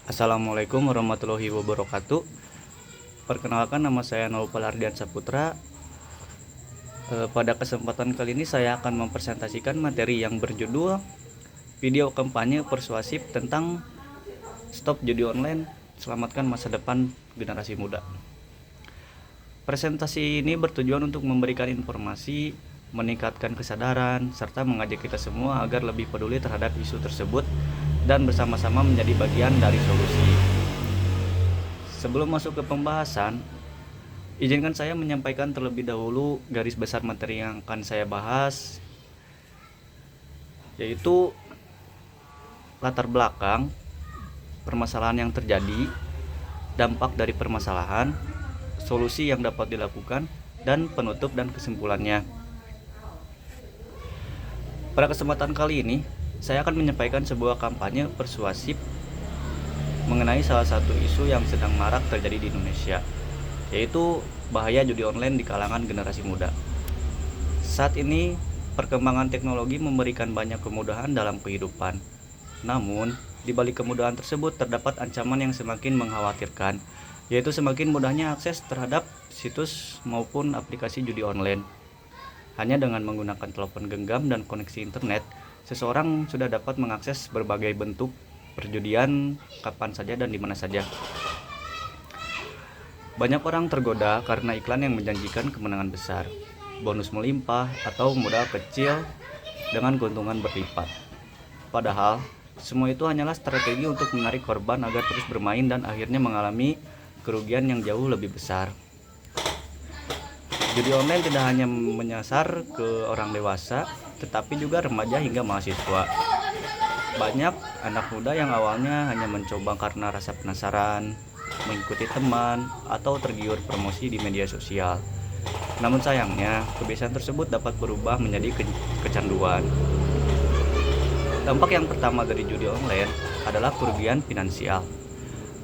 Assalamualaikum warahmatullahi wabarakatuh. Perkenalkan, nama saya Naufal Ardian Saputra. Pada kesempatan kali ini saya akan mempresentasikan materi yang berjudul video kampanye persuasif tentang stop judi online, selamatkan masa depan generasi muda. Presentasi ini bertujuan untuk memberikan informasi, meningkatkan kesadaran, serta mengajak kita semua agar lebih peduli terhadap isu tersebut dan bersama-sama menjadi bagian dari solusi. Sebelum masuk ke pembahasan, izinkan saya menyampaikan terlebih dahulu garis besar materi yang akan saya bahas, yaitu latar belakang permasalahan yang terjadi, dampak dari permasalahan, solusi yang dapat dilakukan, dan penutup dan kesimpulannya. Pada kesempatan kali ini, saya akan menyampaikan sebuah kampanye persuasif mengenai salah satu isu yang sedang marak terjadi di Indonesia, yaitu bahaya judi online di kalangan generasi muda. Saat ini, perkembangan teknologi memberikan banyak kemudahan dalam kehidupan. Namun, di balik kemudahan tersebut terdapat ancaman yang semakin mengkhawatirkan, yaitu semakin mudahnya akses terhadap situs maupun aplikasi judi online. Hanya dengan menggunakan telepon genggam dan koneksi internet, seseorang sudah dapat mengakses berbagai bentuk perjudian kapan saja dan di mana saja. Banyak orang tergoda karena iklan yang menjanjikan kemenangan besar, bonus melimpah, atau modal kecil dengan keuntungan berlipat. Padahal, semua itu hanyalah strategi untuk menarik korban agar terus bermain dan akhirnya mengalami kerugian yang jauh lebih besar. Judi online tidak hanya menyasar ke orang dewasa, tetapi juga remaja hingga mahasiswa. Banyak anak muda yang awalnya hanya mencoba karena rasa penasaran, mengikuti teman, atau tergiur promosi di media sosial. Namun sayangnya, kebiasaan tersebut dapat berubah menjadi kecanduan. Dampak yang pertama dari judi online adalah kerugian finansial.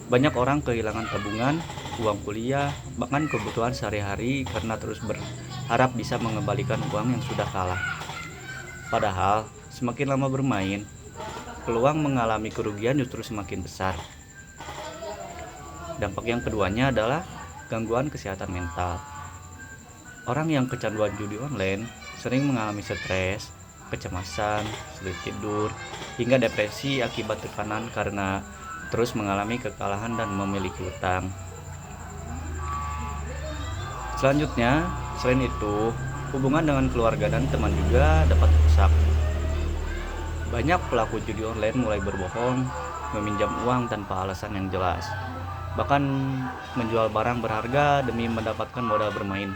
Banyak orang kehilangan tabungan, uang kuliah, bahkan kebutuhan sehari-hari karena terus berharap bisa mengembalikan uang yang sudah kalah. Padahal, semakin lama bermain, peluang mengalami kerugian justru semakin besar. Dampak yang keduanya adalah gangguan kesehatan mental. Orang yang kecanduan judi online sering mengalami stres, kecemasan, sulit tidur, hingga depresi akibat tekanan karena terus mengalami kekalahan dan memiliki utang. Selanjutnya, selain itu, hubungan dengan keluarga dan teman juga dapat rusak. Banyak pelaku judi online mulai berbohong, meminjam uang tanpa alasan yang jelas, bahkan menjual barang berharga demi mendapatkan modal bermain.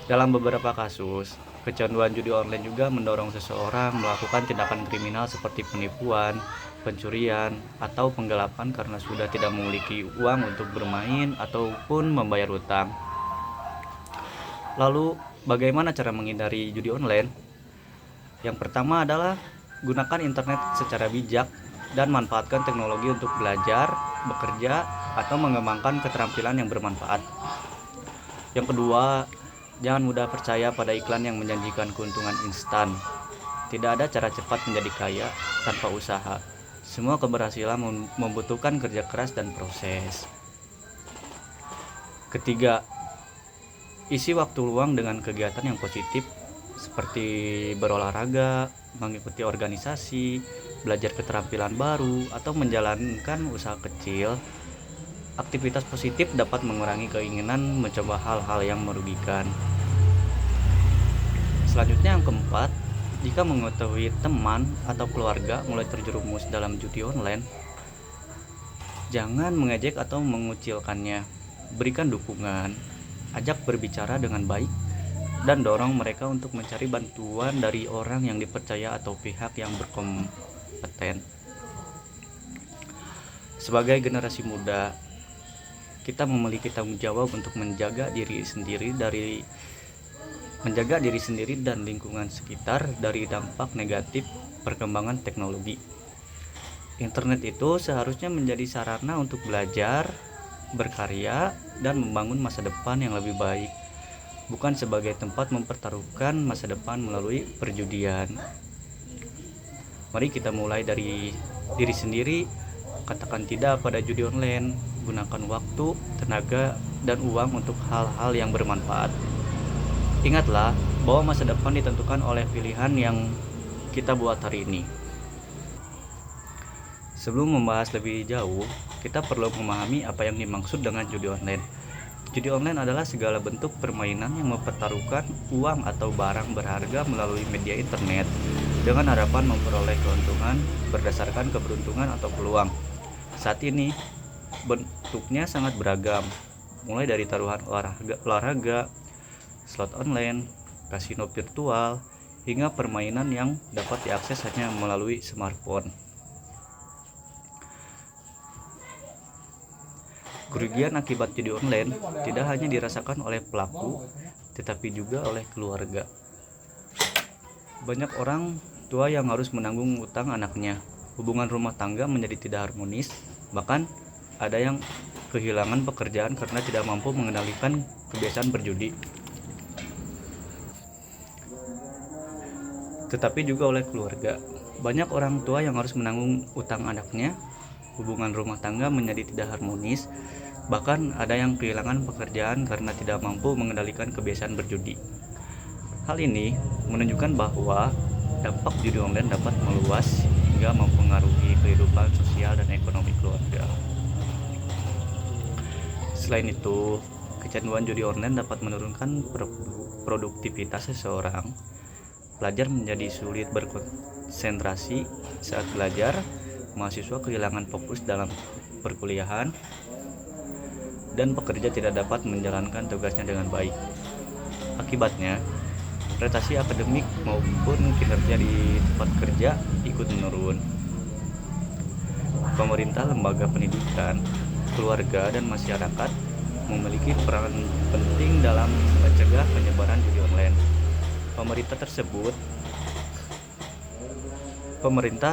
Dalam beberapa kasus, kecanduan judi online juga mendorong seseorang melakukan tindakan kriminal seperti penipuan, pencurian, atau penggelapan karena sudah tidak memiliki uang untuk bermain ataupun membayar utang. Lalu, bagaimana cara menghindari judi online? Yang pertama adalah gunakan internet secara bijak dan manfaatkan teknologi untuk belajar, bekerja, atau mengembangkan keterampilan yang bermanfaat. Yang kedua, jangan mudah percaya pada iklan yang menjanjikan keuntungan instan. Tidak ada cara cepat menjadi kaya tanpa usaha. Semua keberhasilan membutuhkan kerja keras dan proses. Ketiga, isi waktu luang dengan kegiatan yang positif seperti berolahraga, mengikuti organisasi, belajar keterampilan baru, atau menjalankan usaha kecil. Aktivitas positif dapat mengurangi keinginan mencoba hal-hal yang merugikan. Selanjutnya, yang keempat, jika mengetahui teman atau keluarga mulai terjerumus dalam judi online, jangan mengejek atau mengucilkannya. Berikan dukungan, ajak berbicara dengan baik, dan dorong mereka untuk mencari bantuan dari orang yang dipercaya atau pihak yang berkompeten. Sebagai generasi muda, kita memiliki tanggung jawab untuk menjaga diri sendiri dan lingkungan sekitar dari dampak negatif perkembangan teknologi. Internet itu seharusnya menjadi sarana untuk belajar, berkarya, dan membangun masa depan yang lebih baik, bukan sebagai tempat mempertaruhkan masa depan melalui perjudian. Mari kita mulai dari diri sendiri Katakan tidak pada judi online. Gunakan waktu, tenaga, dan uang untuk hal-hal yang bermanfaat. Ingatlah bahwa masa depan ditentukan oleh pilihan yang kita buat hari ini. Sebelum membahas lebih jauh, kita perlu memahami apa yang dimaksud dengan judi online. Judi online adalah segala bentuk permainan yang mempertaruhkan uang atau barang berharga melalui media internet dengan harapan memperoleh keuntungan berdasarkan keberuntungan atau peluang. Saat ini, bentuknya sangat beragam, mulai dari taruhan olahraga, slot online, kasino virtual, hingga permainan yang dapat diakses hanya melalui smartphone. Kerugian akibat judi online tidak hanya dirasakan oleh pelaku, tetapi juga oleh keluarga. Banyak orang tua yang harus menanggung utang anaknya, hubungan rumah tangga menjadi tidak harmonis, bahkan ada yang kehilangan pekerjaan karena tidak mampu mengendalikan kebiasaan berjudi. Tetapi juga oleh keluarga. Banyak orang tua yang harus menanggung utang anaknya, hubungan rumah tangga menjadi tidak harmonis, bahkan ada yang kehilangan pekerjaan karena tidak mampu mengendalikan kebiasaan berjudi. Hal ini menunjukkan bahwa dampak judi online dapat meluas hingga mempengaruhi kehidupan sosial dan ekonomi keluarga. Selain itu, kecanduan judi online dapat menurunkan produktivitas seseorang. Pelajar menjadi sulit berkonsentrasi saat belajar, mahasiswa kehilangan fokus dalam perkuliahan, dan pekerja tidak dapat menjalankan tugasnya dengan baik. Akibatnya, prestasi akademik maupun kinerja di tempat kerja ikut menurun. Pemerintah, lembaga pendidikan, keluarga, dan masyarakat memiliki peran penting dalam mencegah penyebaran judi online. Pemerintah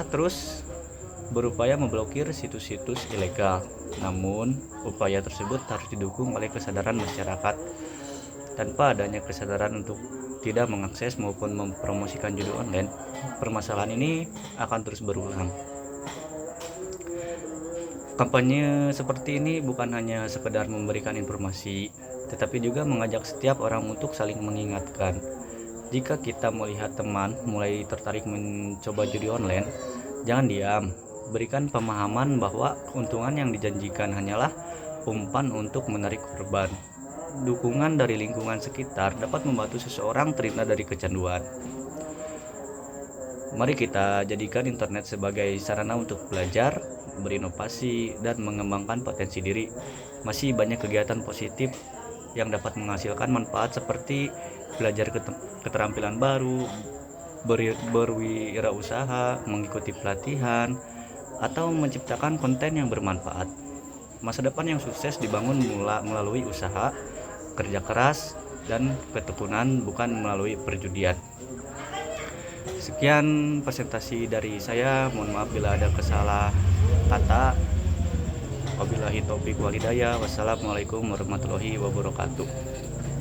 terus berupaya memblokir situs-situs ilegal. Namun, upaya tersebut harus didukung oleh kesadaran masyarakat. Tanpa adanya kesadaran untuk tidak mengakses maupun mempromosikan judi online, permasalahan ini akan terus berulang. Kampanye seperti ini bukan hanya sekedar memberikan informasi, tetapi juga mengajak setiap orang untuk saling mengingatkan. Jika kita melihat teman mulai tertarik mencoba judi online, jangan diam. Berikan pemahaman bahwa keuntungan yang dijanjikan hanyalah umpan untuk menarik korban. Dukungan dari lingkungan sekitar dapat membantu seseorang terhindar dari kecanduan. Mari kita jadikan internet sebagai sarana untuk belajar, berinovasi, dan mengembangkan potensi diri. Masih banyak kegiatan positif yang dapat menghasilkan manfaat seperti belajar keterampilan baru, berwirausaha, mengikuti pelatihan, atau menciptakan konten yang bermanfaat. Masa depan yang sukses dibangun melalui usaha, kerja keras, dan ketekunan, bukan melalui perjudian. Sekian presentasi dari saya. Mohon maaf bila ada kesalah kata. Wabillahi taufiq wal hidayah. Wassalamualaikum warahmatullahi wabarakatuh.